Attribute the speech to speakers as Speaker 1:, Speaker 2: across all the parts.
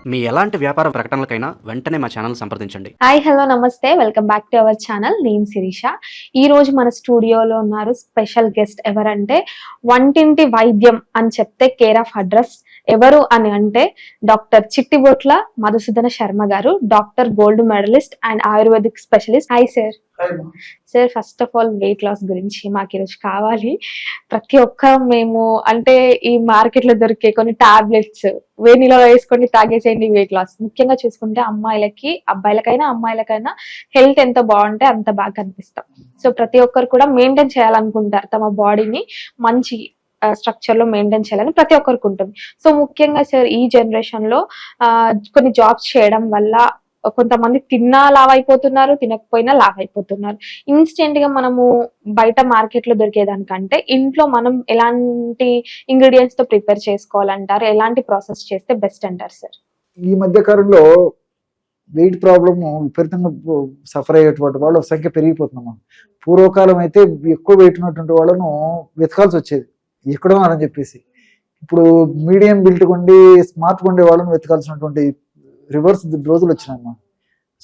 Speaker 1: మీ ఎలాంటి వ్యాపార ప్రకటనలకైనా వెంటనే మా ఛానల్ సంప్రదించండి.
Speaker 2: హాయ్ హలో నమస్తే, welcome back to our channel. నేను శిరీష. ఈ రోజు మన స్టూడియోలో ఉన్నారు స్పెషల్ గెస్ట్. ఎవరంటే వంటింటి వైద్యం అని చెప్తే కేర్ ఆఫ్ అడ్రస్ ఎవరు అని అంటే డాక్టర్ చిట్టిబొట్ల మధుసూదన శర్మ గారు, doctor gold medalist and ayurvedic specialist. Hi sir. Sir, first of all weight loss గురించి మాకు ఈరోజు కావాలి. ప్రతి ఒక్క మేము అంటే ఈ మార్కెట్ లో దొరికే కొన్ని టాబ్లెట్స్ వేడిలో వేసుకొని తాగేసేయండి వెయిట్ లాస్. ముఖ్యంగా చూసుకుంటే అమ్మాయిలకి, అమ్మాయిలకైనా హెల్త్ ఎంత బాగుంటే అంత బాగా కనిపిస్తాం. సో ప్రతి ఒక్కరు కూడా మెయింటైన్ చేయాలనుకుంటారు తమ బాడీని, మంచి స్ట్రక్చర్ లో మెయింటైన్ చేయాలని ప్రతి ఒక్కరికి ఉంటుంది. సో ముఖ్యంగా సార్ ఈ జనరేషన్ లో కొన్ని జాబ్స్ చేయడం వల్ల కొంతమంది తిన్నా లావ్ అయిపోతున్నారు, తినకపోయినా లావ్ అయిపోతున్నారు. ఇన్స్టెంట్ గా మనము బయట మార్కెట్ లో దొరికేదానికంటే ఇంట్లో మనం ఎలాంటి ఇంగ్రీడియంట్స్ తో ప్రిపేర్ చేసుకోవాలంటారు, ఎలాంటి ప్రాసెస్ చేస్తే బెస్ట్ అంటారు సార్?
Speaker 3: ఈ మధ్య కాలంలో వెయిట్ ప్రాబ్లమ్ విపరీతంగా సఫర్ అయ్యేటువంటి వాళ్ళ సంఖ్య పెరిగిపోతుందమ్మా. పూర్వకాలం అయితే ఎక్కువ వెయిట్ ఉన్నటువంటి వాళ్ళను వెతకాల్సి వచ్చేది ఎక్కడో అని చెప్పేసి. ఇప్పుడు మీడియం బిల్ట్ కొండి స్మార్ట్ ఉండే వాళ్ళను వెతకాల్సినటువంటి రివర్స్ రోజులు వచ్చినాయమ్మా.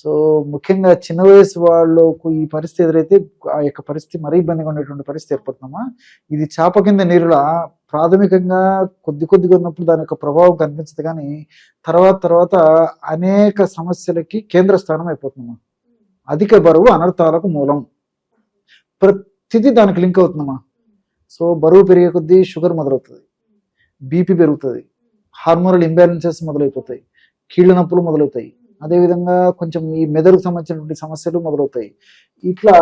Speaker 3: సో ముఖ్యంగా చిన్న వయసు వాళ్ళకు ఈ పరిస్థితి ఎదురైతే ఆ యొక్క పరిస్థితి మరీ ఇబ్బందిగా ఉండేటువంటి పరిస్థితి ఏర్పడుతుందమ్మా. ఇది చాప కింద నీరులా ప్రాథమికంగా కొద్దిగా ఉన్నప్పుడు దాని యొక్క ప్రభావం కనిపించదు, కానీ తర్వాత అనేక సమస్యలకి కేంద్ర స్థానం అయిపోతుందమ్మా. అధిక బరువు అనర్థాలకు మూలం, ప్రతిదీ దానికి లింక్ అవుతుందమ్మా. సో బరువు పెరిగే కొద్దీ షుగర్ మొదలవుతుంది, బీపీ పెరుగుతుంది, హార్మోనల్ ఇంబ్యాలెన్సెస్ మొదలైపోతాయి, కీళ్ళ నొప్పులు మొదలవుతాయి, అదేవిధంగా కొంచెం ఈ మెదడుకు సంబంధించినటువంటి సమస్యలు మొదలవుతాయి. ఇట్లా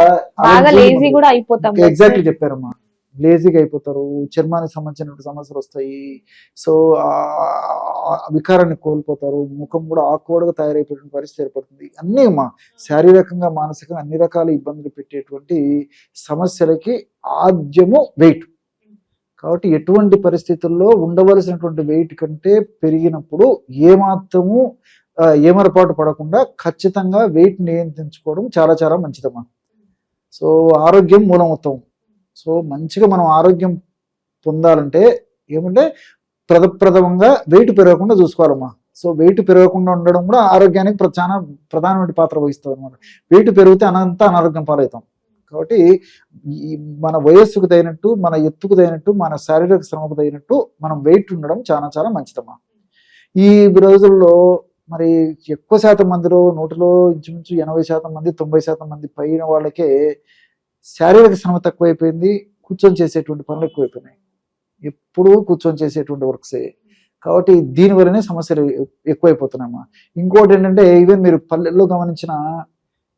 Speaker 3: ఎగ్జాక్ట్లీ చెప్పారమ్మా. లేజీగా అయిపోతారు, చర్మానికి సంబంధించినటువంటి సమస్యలు వస్తాయి. సో వికారాన్ని కోల్పోతారు, ముఖం కూడా ఆక్వర్డ్గా తయారైపోయిన పరిస్థితి ఏర్పడుతుంది. అన్నీ అమ్మా శారీరకంగా మానసికంగా అన్ని రకాల ఇబ్బందులు పెట్టేటువంటి సమస్యలకి ఆద్యము వెయిట్. కాబట్టి ఎటువంటి పరిస్థితుల్లో ఉండవలసినటువంటి వెయిట్ కంటే పెరిగినప్పుడు ఏమాత్రము ఏమరపాటు పడకుండా ఖచ్చితంగా వెయిట్ నియంత్రించుకోవడం చాలా మంచిదమ్మా. సో ఆరోగ్యం మూలమొత్తం. సో మంచిగా మనం ఆరోగ్యం పొందాలంటే ఏమంటే ప్రథమంగా వెయిట్ పెరగకుండా చూసుకోవాలమ్మా. సో వెయిట్ పెరగకుండా ఉండడం కూడా ఆరోగ్యానికి చాలా ప్రధానమైన పాత్ర వహిస్తుంది అనమాట. వెయిట్ పెరిగితే అనారోగ్యం పాలవుతాం. కాబట్టి మన వయస్సుకు తగినట్టు, మన ఎత్తుకు తగినట్టు, మన శారీరక శ్రమకు తగినట్టు మనం వెయిట్ ఉండడం చాలా మంచిదమ్మా. ఈ రోజుల్లో మరి ఎక్కువ శాతం మందిలో 100లో ఇంచుమించు 80% మంది 90% మంది పైన వాళ్ళకే శారీరక శ్రమ తక్కువైపోయింది, కూర్చొని చేసేటువంటి పనులు ఎక్కువైపోయినాయి. ఎప్పుడూ కూర్చొని చేసేటువంటి వర్క్సే. కాబట్టి దీనివల్లనే సమస్యలు ఎక్కువైపోతున్నాయమ్మా. ఇంకోటి ఏంటంటే ఈవెన్ మీరు పల్లెల్లో గమనించిన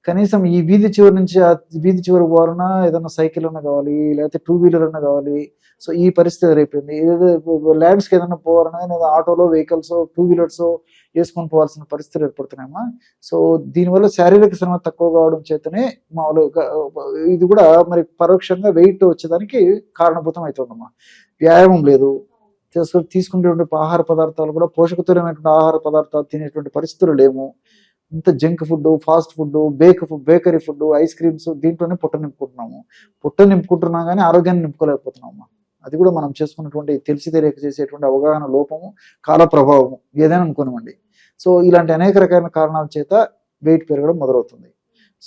Speaker 3: కనీసం ఈ వీధి చివరి నుంచి ఆ వీధి చివరి పోవాలన్నా ఏదన్నా సైకిల్ అన్నా కావాలి, లేకపోతే 2 వీలర్ అన్నా కావాలి. సో ఈ పరిస్థితి ఎదురైపోయింది. ఏదో ల్యాండ్స్కి ఏదన్నా పోవాలన్నా లేదా ఆటోలో వెహికల్స్ 2 వీలర్స్ వేసుకొని పోవాల్సిన పరిస్థితులు ఏర్పడుతున్నాయమ్మా. సో దీనివల్ల శారీరక శ్రమ తక్కువ కావడం చేతనే మామూలుగా ఇది కూడా మరి పరోక్షంగా వెయిట్ వచ్చేదానికి కారణభూతం అవుతుందమ్మా. వ్యాయామం లేదు, తీసుకునేటువంటి ఆహార పదార్థాలు కూడా పోషకతులమైనటువంటి ఆహార పదార్థాలు తినేటువంటి పరిస్థితులు లేవు. ఇంత junk food, fast food, bakery food, ice creams, దీంట్లోనే పొట్ట నింపుకుంటున్నాం కానీ ఆరోగ్యాన్ని నింపుకోలేకపోతున్నాము. అది కూడా మనం చేసుకున్నటువంటి తెలిసి తెలియక చేసేటువంటి అవగాహన లోపము, కాల ప్రభావము ఏదైనా అనుకోనివ్వండి. సో ఇలాంటి అనేక రకాల కారణాల చేత వెయిట్ పెరగడం మొదలవుతుంది.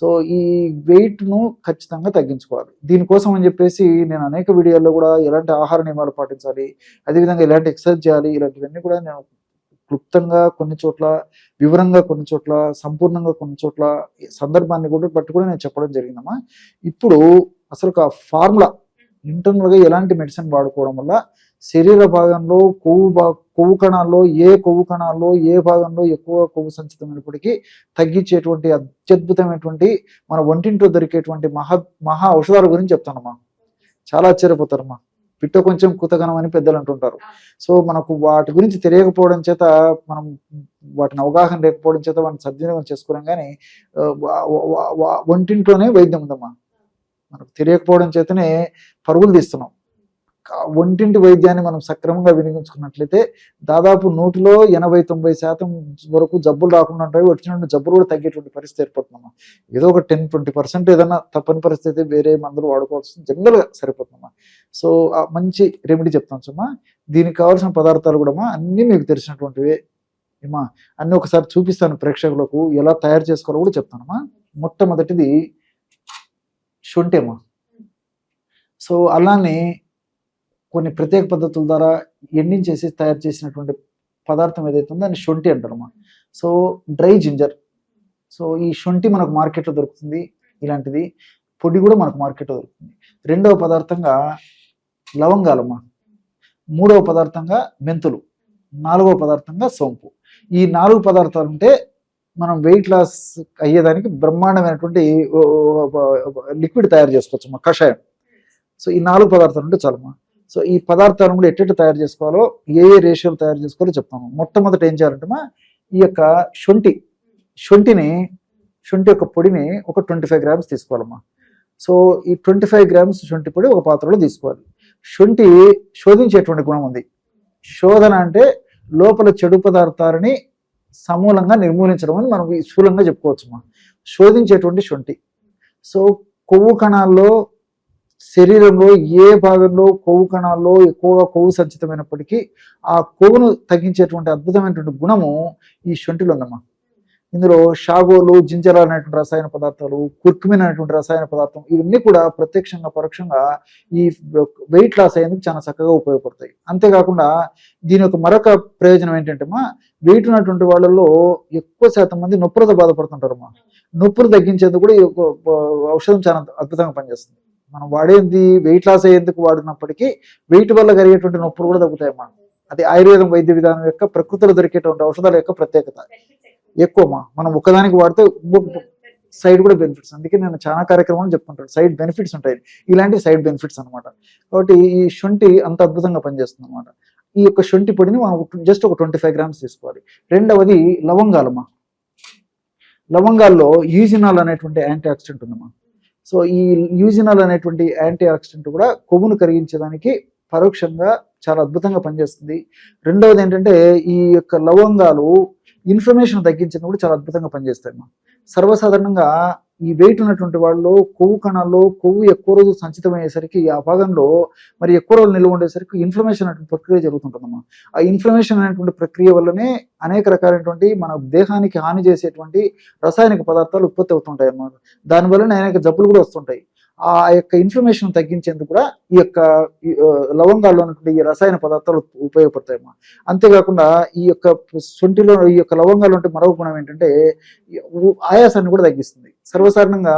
Speaker 3: సో ఈ వెయిట్ను ఖచ్చితంగా తగ్గించుకోవాలి. దీనికోసం అని చెప్పేసి నేను అనేక వీడియోల్లో కూడా ఎలాంటి ఆహార నియమాలు పాటించాలి, అదేవిధంగా ఎలాంటి ఎక్సర్సైజ్ చేయాలి, ఇలాంటివన్నీ కూడా నేను క్లుప్తంగా కొన్ని చోట్ల, వివరంగా కొన్ని చోట్ల, సంపూర్ణంగా కొన్ని చోట్ల సందర్భాన్ని కూడా బట్టి కూడా నేను చెప్పడం జరిగిందమ్మా. ఇప్పుడు అసలు ఒక ఫార్ములా ఇంటర్నల్గా ఎలాంటి మెడిసిన్ వాడుకోవడం వల్ల శరీర భాగంలో కొవ్వు కణాల్లో ఏ భాగంలో ఎక్కువ కొవ్వు సంచితమైనప్పటికీ తగ్గించేటువంటి అత్యద్భుతమైనటువంటి మన ఒంటింట్లో దొరికేటువంటి మహా ఔషధాల గురించి చెప్తానమ్మా. చాలా ఆశ్చర్యపోతారమ్మా. పిట్ట కొంచెం కుతగనం అని పెద్దలు అంటుంటారు. సో మనకు వాటి గురించి తెలియకపోవడం చేత, మనం వాటిని అవగాహన లేకపోవడం చేత వాటిని సద్వినియోగం చేసుకోవడం. కానీ ఒంటింట్లోనే వైద్యం ఉందమ్మా. మనకు తెలియకపోవడం చేతనే పరుగులు తీస్తున్నాం. ఒంటింటి వైద్యాన్ని మనం సక్రమంగా వినియోగించుకున్నట్లయితే దాదాపు 100లో 80-90% వరకు జబ్బులు రాకుండా ఉంటాయి. వచ్చిన జబ్బులు కూడా తగ్గేటువంటి పరిస్థితి ఏర్పడుతుందమ్మా. ఏదో ఒక 10-20% ఏదైనా తప్పని పరిస్థితి వేరే మందులు వాడుకోవాల్సి జనరల్గా సరిపోతుందమ్మా. సో మంచి రెమెడీ చెప్తాను సుమ్మా. దీనికి కావాల్సిన పదార్థాలు కూడా అన్నీ మీకు తెలిసినటువంటివే. ఏమా అన్ని ఒకసారి చూపిస్తాను ప్రేక్షకులకు, ఎలా తయారు చేసుకోవాలో కూడా చెప్తానమ్మా. మొట్టమొదటిది శొంఠి అమ్మా. సో అలానే కొన్ని ప్రత్యేక పద్ధతుల ద్వారా ఎండించేసి తయారు చేసినటువంటి పదార్థం ఏదైతే ఉందో దాన్ని శొంఠి అంటారమ్మా. So dry ginger. సో ఈ శొంఠి మనకు మార్కెట్లో దొరుకుతుంది, ఇలాంటిది పొడి కూడా మనకు మార్కెట్లో దొరుకుతుంది. రెండవ పదార్థంగా లవంగాలమ్మా. మూడవ పదార్థంగా మెంతులు. నాలుగవ పదార్థంగా సోంపు. ఈ 4 పదార్థాలు ఉంటే మనం వెయిట్ లాస్ అయ్యేదానికి బ్రహ్మాండమైనటువంటి లిక్విడ్ తయారు చేసుకోవచ్చు అమ్మా, కషాయం. సో ఈ 4 పదార్థాలు ఉంటే చాలమ్మా. సో ఈ పదార్థాలను కూడా ఎట్టెట్టు తయారు చేసుకోవాలో, ఏ రేషియోలు తయారు చేసుకోవాలో చెప్తాము. మొట్టమొదటి ఏం చేయాలంటే ఈ యొక్క శొంఠి యొక్క పొడిని ఒక 25 గ్రామ్స్ తీసుకోవాలమ్మా. సో ఈ 25 గ్రామ్స్ శొంఠి పొడి ఒక పాత్రలో తీసుకోవాలి. శొంఠి శోధించేటువంటి గుణం ఉంది. శోధన అంటే లోపల చెడు పదార్థాలని సమూలంగా నిర్మూలించడం అని మనం స్థూలంగా చెప్పుకోవచ్చమ్మా. శోధించేటువంటి శొంఠి. సో కొవ్వు కణాల్లో, శరీరంలో ఏ భాగంలో కొవ్వు కణాల్లో ఎక్కువగా కొవ్వు సంచితమైనప్పటికీ ఆ కొవ్వును తగ్గించేటువంటి అద్భుతమైనటువంటి గుణము ఈ శొంఠిలో ఉందమ్మా. ఇందులో షాగోలు, జింజర్ అనేటువంటి రసాయన పదార్థాలు, కుర్కుమిన్ అనేటువంటి రసాయన పదార్థం, ఇవన్నీ కూడా ప్రత్యక్షంగా పరోక్షంగా ఈ వెయిట్ లాస్ అయ్యేందుకు చాలా చక్కగా ఉపయోగపడతాయి. అంతేకాకుండా దీని యొక్క మరొక ప్రయోజనం ఏంటంటే వెయిట్ ఉన్నటువంటి వాళ్ళలో ఎక్కువ శాతం మంది నొప్పులతో బాధపడుతుంటారమ్మా. నొప్పులు తగ్గించేందుకు కూడా ఈ ఔషధం చాలా అద్భుతంగా పనిచేస్తుంది. మనం వాడేది వెయిట్ లాస్ అయ్యేందుకు వాడినప్పటికీ వెయిట్ వల్ల కలిగేటువంటి నొప్పులు కూడా తగ్గుతాయమ్మా. అది ఆయుర్వేదం వైద్య విధానం యొక్క ప్రకృతిలో దొరికేటువంటి ఔషధాల యొక్క ప్రత్యేకత ఎక్కువమ్మా. మనం ఒకదానికి వాడితే సైడ్ కూడా బెనిఫిట్స్. అందుకే నేను చాలా కార్యక్రమాలు చెప్తుంటాను, సైడ్ బెనిఫిట్స్ ఉంటాయి. ఇలాంటి సైడ్ బెనిఫిట్స్ అనమాట. కాబట్టి ఈ శొంఠి అంత అద్భుతంగా పనిచేస్తుంది అనమాట. ఈ యొక్క శొంఠి పొడిని మనం జస్ట్ ఒక 25 గ్రామ్స్ తీసుకోవాలి. రెండవది లవంగాలమ్మా. లవంగాల్లో యూజినాల్ అనేటువంటి యాంటీ ఆక్సిడెంట్ ఉందమ్మా. సో ఈ యూజినాల్ అనేటువంటి యాంటీ ఆక్సిడెంట్ కూడా కొవ్వును కరిగించడానికి పరోక్షంగా చాలా అద్భుతంగా పనిచేస్తుంది. రెండవది ఏంటంటే ఈ యొక్క లవంగాలు ఇన్ఫ్లమేషన్ తగ్గించేందుకు కూడా చాలా అద్భుతంగా పనిచేస్తాయి. సర్వసాధారణంగా ఈ వెయిట్ ఉన్నటువంటి వాళ్ళు కొవ్వు కణాల్లో కొవ్వు ఎక్కువ రోజు సంచితమయ్యేసరికి ఆ భాగంలో మరి ఎక్కువ రోజులు నిల్వ ఉండేసరికి ఇన్ఫ్లమేషన్ అనేటువంటి ప్రక్రియ జరుగుతుంటుందమ్మా. ఆ ఇన్ఫ్లమేషన్ అనేటువంటి ప్రక్రియ వల్లనే అనేక రకాలైనటువంటి మన దేహానికి హాని చేసేటువంటి రసాయనిక పదార్థాలు ఉత్పత్తి అవుతుంటాయి అన్నమాట. దానివల్లనే అనేక జబ్బులు కూడా వస్తుంటాయి. ఆ యొక్క ఇన్ఫ్లమేషన్ తగ్గించేందుకు కూడా ఈ యొక్క లవంగాల్లో ఉన్నటువంటి ఈ రసాయన పదార్థాలు ఉపయోగపడతాయమ్మా. అంతేకాకుండా ఈ యొక్క శొంఠిలో ఈ యొక్క లవంగాలు ఉంటే మరొక గుణం ఏంటంటే ఆయాసాన్ని కూడా తగ్గిస్తుంది. సర్వసాధారణంగా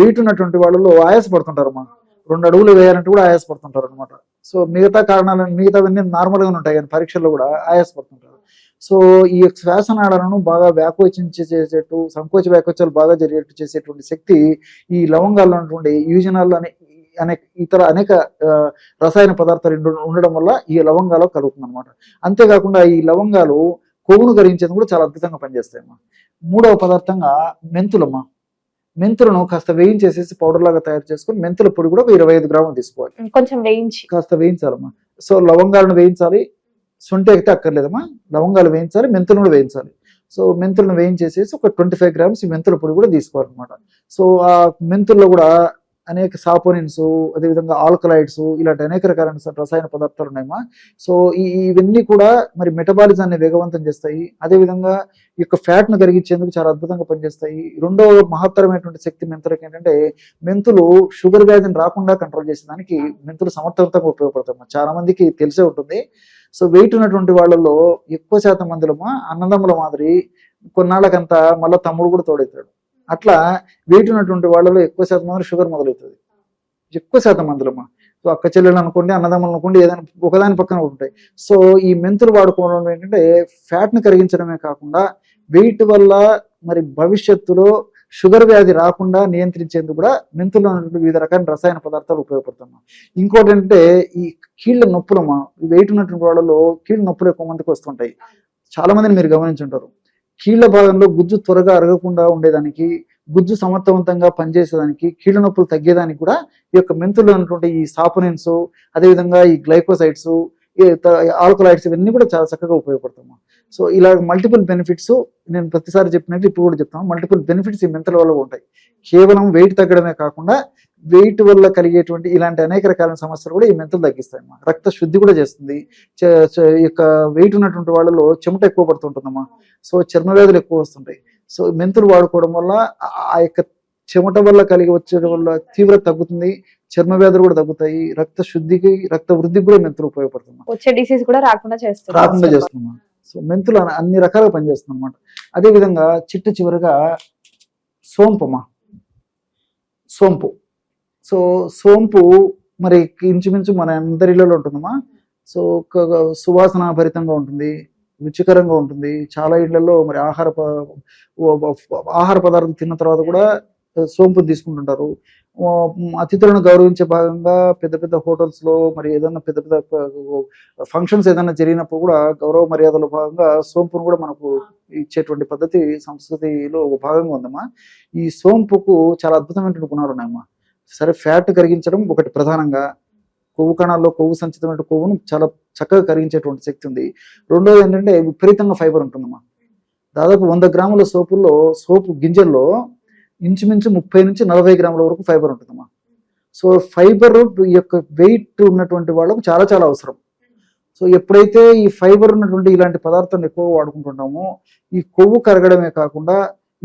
Speaker 3: వెయిట్ ఉన్నటువంటి వాళ్ళలో ఆయాస పడుతుంటారమ్మా. 2 అడుగులు వేయాలంటే కూడా ఆయాస పడుతుంటారు అనమాట. సో మిగతావన్నీ నార్మల్గానే ఉంటాయి, కానీ పరీక్షల్లో కూడా ఆయాస పడుతుంటారు. సో ఈ శ్వాసనాళాలను బాగా వ్యాకోచించేసేటట్టు, సంకోచ వ్యాకోచాలు బాగా జరిగేట్టు చేసేటువంటి శక్తి ఈ లవంగాల్లో ఉన్నటువంటి యూజినాల్ అనేక రసాయన పదార్థాలు ఉండడం వల్ల ఈ లవంగాలు కలుగుతుంది అనమాట. అంతేకాకుండా ఈ లవంగాలు కొవ్వును కరిగించేందుకు కూడా చాలా అద్భుతంగా పనిచేస్తాయమ్మా. మూడవ పదార్థంగా మెంతులమ్మా. మెంతులను కాస్త వేయించేసేసి పౌడర్ లాగా తయారు చేసుకుని మెంతుల పొడి కూడా 25 గ్రాములు తీసుకోవాలి.
Speaker 2: కొంచెం వేయించి
Speaker 3: కాస్త వేయించాలమ్మా. సో లవంగాలను వేయించాలి, శొంఠి అయితే అక్కర్లేదమ్మా. లవంగాలు వేయించాలి, మెంతులను కూడా వేయించాలి. సో మెంతులను వేయించేసేసి ఒక 25 గ్రామ్స్ మెంతుల పొడి కూడా తీసుకోవాలన్నమాట. సో ఆ మెంతుల్లో కూడా అనేక సాపోనిన్స్, అదేవిధంగా ఆల్కలాయిడ్స్, ఇలాంటి అనేక రకాలైన రసాయన పదార్థాలు ఉన్నాయమ్మా. సో ఇవన్నీ కూడా మరి మెటబాలిజాన్ని వేగవంతం చేస్తాయి. అదేవిధంగా ఈ యొక్క ఫ్యాట్ను కరిగించేందుకు చాలా అద్భుతంగా పనిచేస్తాయి. రెండవ మహత్తరమైనటువంటి శక్తి మెంతులకి ఏంటంటే మెంతులు షుగర్ వ్యాధిని రాకుండా కంట్రోల్ చేసేదానికి మెంతులు సమర్థవంతంగా ఉపయోగపడతాయి. చాలా మందికి తెలిసే ఉంటుంది. సో వెయిట్ ఉన్నటువంటి వాళ్ళలో ఎక్కువ శాతం మందిలో అన్నదమ్ముల మాదిరి కొన్నాళ్ళకంతా మళ్ళీ తమ్ముడు కూడా తోడవుతాడు. అట్లా వెయిట్ ఉన్నటువంటి వాళ్ళలో ఎక్కువ శాతం మంది షుగర్ మొదలవుతుంది. ఎక్కువ శాతం మందిలో సో అక్క చెల్లెలు అనుకోండి, అన్నదమ్ములు అనుకోండి, ఏదైనా ఒకదాని పక్కన ఉంటాయి. సో ఈ మెంతులు వాడుకోవడం ఏంటంటే ఫ్యాట్ని కరిగించడమే కాకుండా వెయిట్ వల్ల మరి భవిష్యత్తులో షుగర్ వ్యాధి రాకుండా నియంత్రించేందుకు కూడా మెంతుల్లో ఉన్నటువంటి వివిధ రకాల రసాయన పదార్థాలు ఉపయోగపడుతున్నాం. ఇంకోటి ఏంటంటే ఈ కీళ్ళ నొప్పులమ్మా. వెయిట్ ఉన్నటువంటి వాళ్ళలో కీళ్ళ నొప్పులు ఎక్కువ మందికి వస్తుంటాయి. చాలా మందిని మీరు గమనించుంటారు. కీళ్ల భాగంలో గుజ్జు త్వరగా అరగకుండా ఉండేదానికి, గుజ్జు సమర్థవంతంగా పనిచేసేదానికి, కీళ్ళ నొప్పులు తగ్గేదానికి కూడా ఈ యొక్క మెంతుల్లో ఉన్నటువంటి ఈ సాపోనిన్స్, అదేవిధంగా ఈ గ్లైకోసైడ్స్, ఆల్కలాయిడ్స్ ఇవన్నీ కూడా చాలా చక్కగా ఉపయోగపడతాము. సో ఇలా మల్టిపుల్ బెనిఫిట్స్ నేను ప్రతిసారి చెప్పినట్టు ఇప్పుడు కూడా చెప్తాను. మల్టిపుల్ బెనిఫిట్స్ ఈ మెంతల వల్ల ఉంటాయి. కేవలం వెయిట్ తగ్గడమే కాకుండా వెయిట్ వల్ల కలిగేటువంటి ఇలాంటి అనేక రకాల సమస్యలు కూడా ఈ మెంతులు తగ్గిస్తాయి. రక్త శుద్ధి కూడా చేస్తుంది. ఈ యొక్క వెయిట్ ఉన్నటువంటి వాళ్ళలో చెమట ఎక్కువ పడుతుంటుందమ్మా. సో చర్మ వ్యాధులు ఎక్కువ వస్తుంటాయి. సో మెంతులు వాడుకోవడం వల్ల ఆ యొక్క చెమట వల్ల కలిగి వచ్చే వల్ల తీవ్రత తగ్గుతుంది. చర్మ వ్యాధులు కూడా తగ్గుతాయి. రక్త శుద్ధికి రక్త వృద్ధికి కూడా మెంతులు ఉపయోగపడుతుంది.
Speaker 2: వచ్చే డిసీజ్ కూడా రాకుండా
Speaker 3: చేస్తున్నాం. సో మెంతులు అన్ని రకాలుగా పనిచేస్తుంది అనమాట. అదే విధంగా చివరిగా సోంపు. సో సోంపు మరి ఇంచుమించు మన అందరిలో ఉంటుందమ్మా. సో సువాసన భరితంగా ఉంటుంది, రుచికరంగా ఉంటుంది. చాలా ఇళ్లలో మరి ఆహార పదార్థం తిన్న తర్వాత కూడా సోంపు తీసుకుంటుంటారు. అతిథులను గౌరవించే భాగంగా పెద్ద పెద్ద హోటల్స్ లో మరి ఏదైనా పెద్ద పెద్ద ఫంక్షన్స్ ఏదైనా జరిగినప్పుడు కూడా గౌరవ మర్యాదల భాగంగా సోంపును కూడా మనకు ఇచ్చేటువంటి పద్ధతి సంస్కృతిలో ఒక భాగంగా ఉందమ్మా. ఈ సోంపుకు చాలా అద్భుతమైనటువంటి గుణాలు ఉన్నాయమ్మా. సరే, ఫ్యాట్ కరిగించడం ఒకటి ప్రధానంగా, కొవ్వు కణాల్లో కొవ్వు సంచితమైన కొవ్వును చాలా చక్కగా కరిగించేటువంటి శక్తి ఉంది. రెండోది ఏంటంటే విపరీతంగా ఫైబర్ ఉంటుందమ్మా. దాదాపు 100 గ్రాముల సోపు గింజల్లో ఇంచుమించు 30 నుంచి 40 గ్రాముల వరకు ఫైబర్ ఉంటుందమ్మా. సో ఫైబర్ ఈ యొక్క వెయిట్ ఉన్నటువంటి వాళ్ళకు చాలా చాలా అవసరం. సో ఎప్పుడైతే ఈ ఫైబర్ ఉన్నటువంటి ఇలాంటి పదార్థాన్ని ఎక్కువగా వాడుకుంటుంటామో ఈ కొవ్వు కరగడమే కాకుండా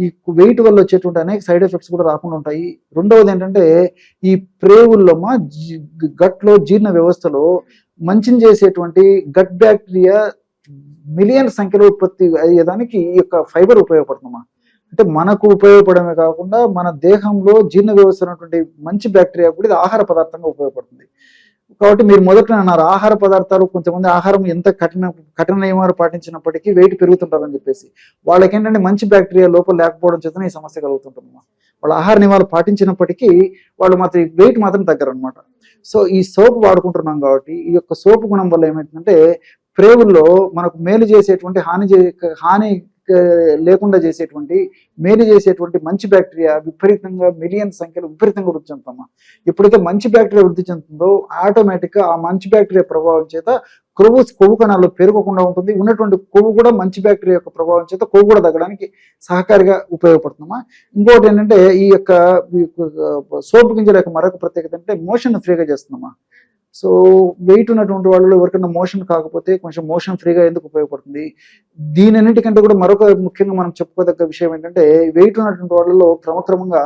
Speaker 3: ఈ వెయిట్ వల్ల వచ్చేటువంటి అనేక సైడ్ ఎఫెక్ట్స్ కూడా రాకుండా ఉంటాయి. రెండవది ఏంటంటే ఈ ప్రేవుల్లో గట్లో జీర్ణ వ్యవస్థలో మంచిని చేసేటువంటి గట్ బ్యాక్టీరియా మిలియన్ సంఖ్యలో ఉత్పత్తి అయ్యేదానికి ఈ యొక్క ఫైబర్ ఉపయోగపడుతుందమ్మా. అంటే మనకు ఉపయోగపడమే కాకుండా మన దేహంలో జీర్ణ వ్యవస్థ ఉన్నటువంటి మంచి బ్యాక్టీరియా కూడా ఇది ఆహార పదార్థంగా ఉపయోగపడుతుంది. కాబట్టి మీరు మొదట అన్నారు ఆహార పదార్థాలు, కొంతమంది ఆహారం ఎంత కఠిన నియమాలు పాటించినప్పటికీ వెయిట్ పెరుగుతుంటారని చెప్పేసి, వాళ్ళకి ఏంటంటే మంచి బ్యాక్టీరియా లోపల లేకపోవడం చేతనే ఈ సమస్య కలుగుతుంటుందమ్మా. వాళ్ళ ఆహార నియమాలు పాటించినప్పటికీ వాళ్ళు మాత్రం వెయిట్ మాత్రం తగ్గరనమాట. సో ఈ సోపు వాడుకుంటున్నాం కాబట్టి ఈ యొక్క సోపు గుణం వల్ల ఏమైందంటే ప్రేవుల్లో మనకు మేలు చేసేటువంటి హాని లేకుండా చేసేటువంటి మేలు చేసేటువంటి మంచి బ్యాక్టీరియా విపరీతంగా మిలియన్ సంఖ్యలో విపరీతంగా వృద్ధి చెందుతామా. ఎప్పుడైతే మంచి బ్యాక్టీరియా వృద్ధి చెందుతుందో ఆటోమేటిక్గా ఆ మంచి బ్యాక్టీరియా ప్రభావం చేత కొవ్వు కణాలు పెరగకుండా ఉంటుంది. ఉన్నటువంటి కొవ్వు కూడా మంచి బ్యాక్టీరియా యొక్క ప్రభావం చేత కొవ్వు కూడా తగ్గడానికి సహకారిగా ఉపయోగపడుతుందమ్మా. ఇంకోటి ఏంటంటే ఈ యొక్క సోపు గింజల యొక్క మరొక ప్రత్యేకత అంటే మోషన్ ఫ్రీగా చేస్తుందమ్మా. సో వెయిట్ ఉన్నటువంటి వాళ్ళు ఎవరికైనా మోషన్ కాకపోతే కొంచెం మోషన్ ఫ్రీగా ఎందుకు ఉపయోగపడుతుంది. దీనన్నిటికంటే కూడా మరొక ముఖ్యంగా మనం చెప్పుకోదగ్గ విషయం ఏంటంటే వెయిట్ ఉన్నటువంటి వాళ్ళలో క్రమక్రమంగా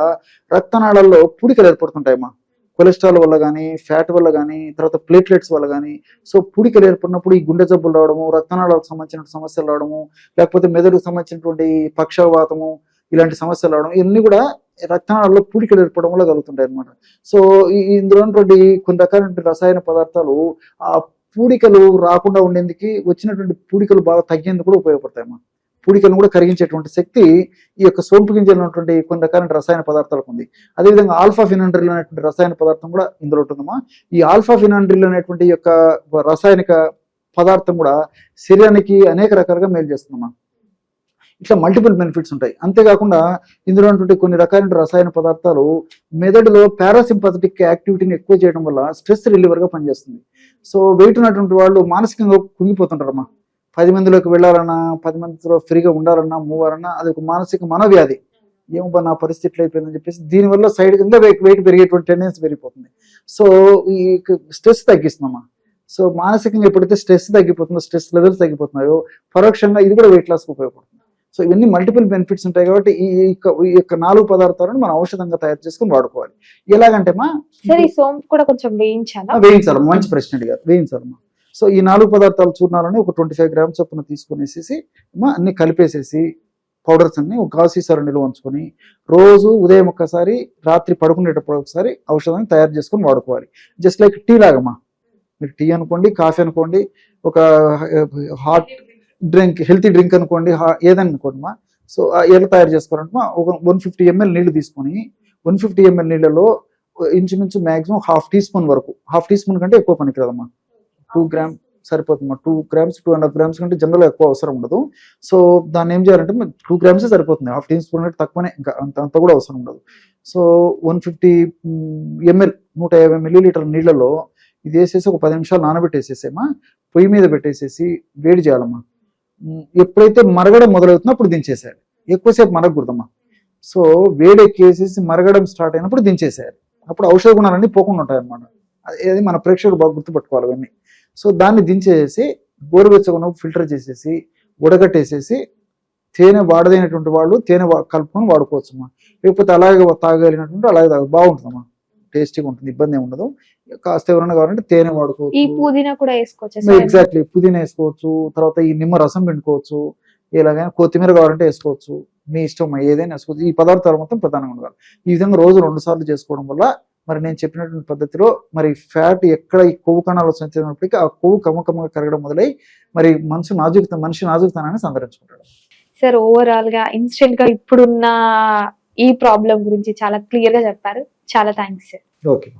Speaker 3: రక్తనాళాల్లో పూడికలు ఏర్పడుతుంటాయమ్మా. కొలెస్ట్రాల్ వల్ల కానీ, ఫ్యాట్ వల్ల కానీ, తర్వాత ప్లేట్లెట్స్ వల్ల కానీ. సో పూడికలు ఏర్పడినప్పుడు ఈ గుండె జబ్బులు రావడము, రక్తనాళాలకు సంబంధించిన సమస్యలు రావడము, లేకపోతే మెదడుకు సంబంధించినటువంటి పక్షవాతము ఇలాంటి సమస్యలు రావడం, ఇవన్నీ కూడా రక్తనాళాల్లో పూడికలు ఏర్పడడం వల్ల కలుగుతుంటాయి అనమాట. సో ఇందులో ఉన్నటువంటి కొన్ని రకాలైన రసాయన పదార్థాలు ఆ పూడికలు రాకుండా ఉండేందుకు, వచ్చినటువంటి పూడికలు బాగా తగ్గేందుకు కూడా ఉపయోగపడతాయి అన్నమాట. పూడికలను కూడా కరిగించేటువంటి శక్తి ఈ యొక్క సోంపు గింజలు ఉన్నటువంటి కొన్ని రకాలైన రసాయన పదార్థాలకు ఉంది. అదేవిధంగా ఆల్ఫా ఫినాండ్రిల్ అనేటువంటి రసాయన పదార్థం కూడా ఇందులో ఉంటుందమ్మా. ఈ ఆల్ఫా ఫినాండ్రిల్ అనేటువంటి యొక్క రసాయనిక పదార్థం కూడా శరీరానికి అనేక రకాలుగా మేలు చేస్తుందమ్మా. ఇట్లా మల్టిపుల్ బెనిఫిట్స్ ఉంటాయి. అంతేకాకుండా ఇందులో ఉన్నటువంటి కొన్ని రకాలైన రసాయన పదార్థాలు మెదడులో పారాసింపథటిక్ యాక్టివిటీని ఎక్కువ చేయడం వల్ల స్ట్రెస్ రిలీవర్గా పనిచేస్తుంది. సో వెయిట్ ఉన్నటువంటి వాళ్ళు మానసికంగా కుంగిపోతుంటారమ్మా. 10 మందిలోకి వెళ్ళాలన్నా, 10 మందిలో ఫ్రీగా ఉండాలన్నా, మూవ్ అవ్వాలన్నా అది ఒక మానసిక మనోవ్యాధి. ఏమో నా పరిస్థితులు అయిపోయిందని చెప్పేసి దీనివల్ల సైడ్ కింద వెయిట్ పెరిగేటువంటి టెండెన్సీ పెరిగిపోతుంది. సో ఈ స్ట్రెస్ తగ్గిస్తుందమ్మా. సో మానసికంగా ఎప్పుడైతే స్ట్రెస్ తగ్గిపోతుందో, స్ట్రెస్ లెవెల్స్ తగ్గిపోతున్నాయో పరోక్షంగా ఇది కూడా వెయిట్ లాస్కి ఉపయోగపడుతుంది. సో ఇవన్నీ మల్టిపుల్ బెనిఫిట్స్ ఉంటాయి కాబట్టి ఈ యొక్క 4 పదార్థాలను మనం ఔషధంగా తయారు చేసుకుని వాడుకోవాలి. ఎలాగంటే
Speaker 2: ఈ సోంపు కూడా కొంచెం వేయించాలమ్మా.
Speaker 3: మంచి ప్రశ్న అడిగారు. వేయించాలమ్మా. సో ఈ 4 పదార్థాలు చూర్ణాలని ఒక 25 గ్రామ్స్ చొప్పున తీసుకునేసేసి అన్ని కలిపేసేసి పౌడర్స్ అన్ని ఒక గాజు సీసాలో నిల్వ ఉంచుకొని రోజు ఉదయం ఒక్కసారి, రాత్రి పడుకునేటప్పుడు ఒకసారి ఔషధాన్ని తయారు చేసుకొని వాడుకోవాలి. జస్ట్ లైక్ టీ లాగమ్మా. మీరు టీ అనుకోండి, కాఫీ అనుకోండి, ఒక హాట్ డ్రింక్, హెల్తీ డ్రింక్ అనుకోండి, ఏదైనా అనుకోండి. సో ఎలా తయారు చేసుకోవాలంటే ఒక 150 ml నీళ్లు తీసుకొని 150 ml నీళ్ళలో ఇంచుమించు మ్యాక్సిమం 1/2 టీ స్పూన్ వరకు, 1/2 టీ స్పూన్ కంటే ఎక్కువ పనికి రాదమ్మా. 2 గ్రామ్ సరిపోతుందమ్మా. 2 గ్రామ్స్ 2.5 గ్రామ్స్ కంటే జనరల్గా ఎక్కువ అవసరం ఉండదు. సో దాన్ని ఏం చేయాలంటే 2 గ్రామ్సే సరిపోతుంది. 1/2 టీ స్పూన్ కంటే తక్కువనే, ఇంకా అంత కూడా అవసరం ఉండదు. సో 150 ml 150 ml నీళ్ళలో ఇది వేసేసి ఒక 10 నిమిషాలు నానబెట్టేసేసేమా. పొయ్యి మీద పెట్టేసేసి వేడి చేయాలమ్మా. ఎప్పుడైతే మరగడం మొదలవుతుందో అప్పుడు దించేసేయాలి. ఎక్కువసేపు మరగకూడదమ్మా. సో వేడి ఎక్కేసేసి మరగడం స్టార్ట్ అయినప్పుడు దించేసేయాలి. అప్పుడు ఔషధ గుణాలన్నీ పోకుండా ఉంటాయన్నమాట. అది మన ప్రేక్షకులు బాగా గుర్తుపెట్టుకోవాలి అవన్నీ. సో దాన్ని దించేసి గోరువెచ్చగా ఫిల్టర్ చేసేసి ఉడగట్టేసేసి తేనె వాడదైనటువంటి వాళ్ళు తేనె కలుపుకొని వాడుకోవచ్చమ్మా. లేకపోతే అలాగే తాగలిగినటువంటి అలాగే బాగుంటుందమ్మా, టేస్టీగా ఉంటుంది, ఇబ్బంది ఏమి ఉండదు. కాస్త ఎవరైనా కావాలంటే తేనె
Speaker 2: ఈ
Speaker 3: వాడుకోవచ్చు.
Speaker 2: పుదీనా కూడా వేసుకోవచ్చు.
Speaker 3: ఎగ్జాక్ట్లీ పుదీనా వేసుకోవచ్చు. తర్వాత ఈ నిమ్మ రసం పిండుకోవచ్చు. ఇలాగైనా కొత్తిమీర కావాలంటే వేసుకోవచ్చు. మీ ఇష్టం ఏదైనా వేసుకోవచ్చు. ఈ పదార్థాలు మొత్తం ప్రధానంగా ఉండాలి. ఈ విధంగా రోజు 2 సార్లు చేసుకోవడం వల్ల మరి నేను చెప్పినటువంటి పద్ధతిలో మరి ఫ్యాట్ ఎక్కడ ఈ కొవ్వు కణాలు సంచినప్పటికీ ఆ కొవ్వు కమ్మకమ్మగా కరగడం మొదలై మరి మనిషి నాజుకుతనాన్ని సంతరించుకుంటాడు.
Speaker 2: సార్ ఓవరాల్ గా ఇన్స్టెంట్ గా ఇప్పుడున్న ఈ ప్రాబ్లం గురించి చాలా క్లియర్ గా చెప్పారు. చాలా థ్యాంక్స్ సార్.
Speaker 3: ఓకే.